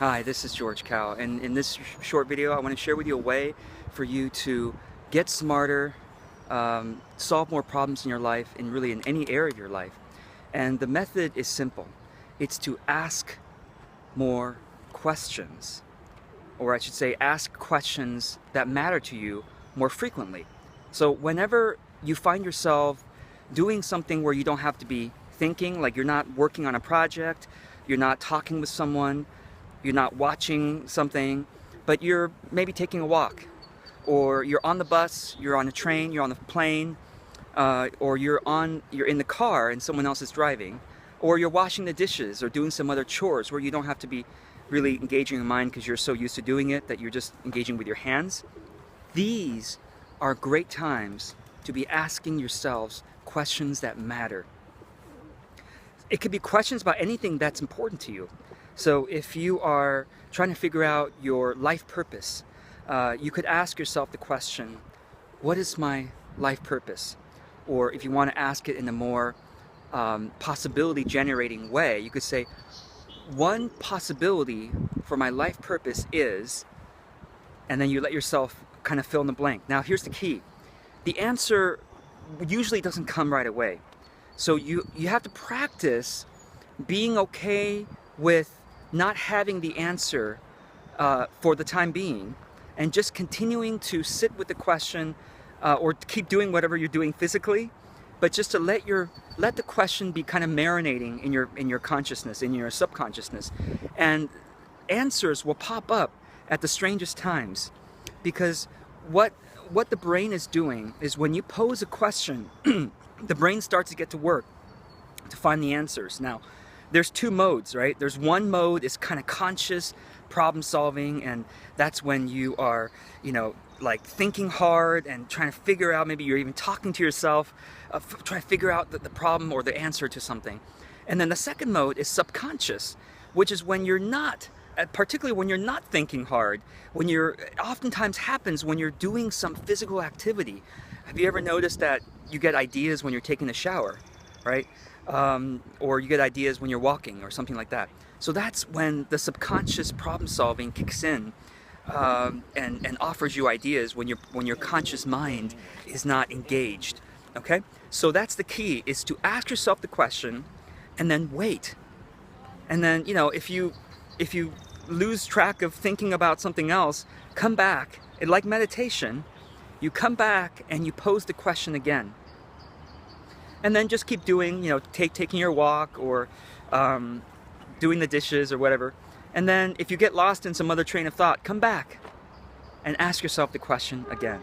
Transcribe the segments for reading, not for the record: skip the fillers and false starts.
Hi, this is George Kao, and in this short video I want to share with you a way for you to get smarter, solve more problems in your life, and really in any area of your life. And the method is simple. It's to ask more questions, or I should say ask questions that matter to you more frequently. So whenever you find yourself doing something where you don't have to be thinking, like you're not working on a project, you're not talking with someone, you're not watching something, but you're maybe taking a walk, or you're on the bus, you're on a train, you're on the plane, or you're in the car and someone else is driving, or you're washing the dishes or doing some other chores where you don't have to be really engaging your mind because you're so used to doing it that you're just engaging with your hands. These are great times to be asking yourselves questions that matter. It could be questions about anything that's important to you. So if you are trying to figure out your life purpose, you could ask yourself the question, what is my life purpose? Or if you want to ask it in a more possibility generating way, you could say, one possibility for my life purpose is, and then you let yourself kind of fill in the blank. Now here's the key. The answer usually doesn't come right away. So you have to practice being okay with not having the answer for the time being, and just continuing to sit with the question or keep doing whatever you're doing physically, but just to let the question be kind of marinating in your consciousness, in your subconsciousness, and answers will pop up at the strangest times. Because what the brain is doing is when you pose a question, the brain starts to get to work to find the answers. Now, there's two modes, right? There's one mode is kind of conscious problem solving, and that's when you are, like thinking hard and trying to figure out, maybe you're even talking to yourself, trying to figure out the problem or the answer to something. And then the second mode is subconscious, which is when you're not, particularly when you're not thinking hard, when oftentimes happens when you're doing some physical activity. Have you ever noticed that you get ideas when you're taking a shower, right? Or you get ideas when you're walking or something like that. So that's when the subconscious problem solving kicks in and offers you ideas when your conscious mind is not engaged. Okay? So that's the key, is to ask yourself the question and then wait. And then, if you lose track of thinking about something else, come back. Like meditation, you come back and you pose the question again. And then just keep doing, taking your walk, or doing the dishes or whatever. And then if you get lost in some other train of thought, come back and ask yourself the question again.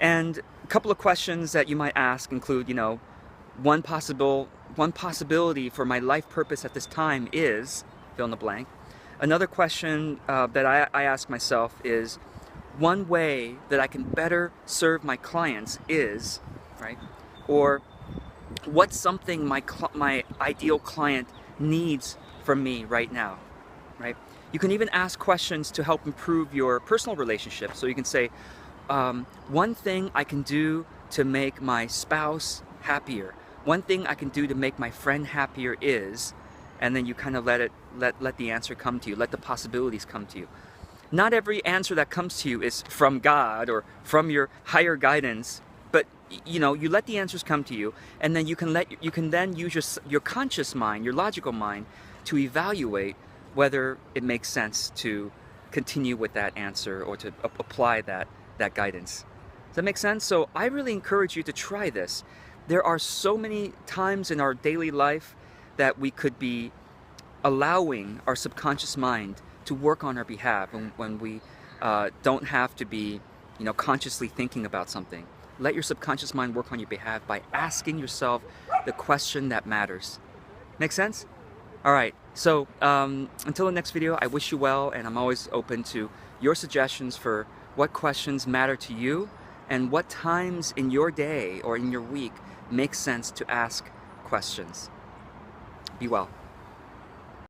And a couple of questions that you might ask include, one possibility for my life purpose at this time is, fill in the blank. Another question that I ask myself is, one way that I can better serve my clients is, right? Or what's something my ideal client needs from me right now, right? You can even ask questions to help improve your personal relationship. So you can say, one thing I can do to make my spouse happier, one thing I can do to make my friend happier is, and then you kind of let the answer come to you, let the possibilities come to you. Not every answer that comes to you is from God or from your higher guidance, but you let the answers come to you, and then you can then use your conscious mind, your logical mind, to evaluate whether it makes sense to continue with that answer or to apply that guidance. Does that make sense? So I really encourage you to try this. There are so many times in our daily life that we could be allowing our subconscious mind to work on our behalf when we don't have to be consciously thinking about something. Let your subconscious mind work on your behalf by asking yourself the question that matters. Make sense? All right, so until the next video, I wish you well, and I'm always open to your suggestions for what questions matter to you and what times in your day or in your week make sense to ask questions. Be well.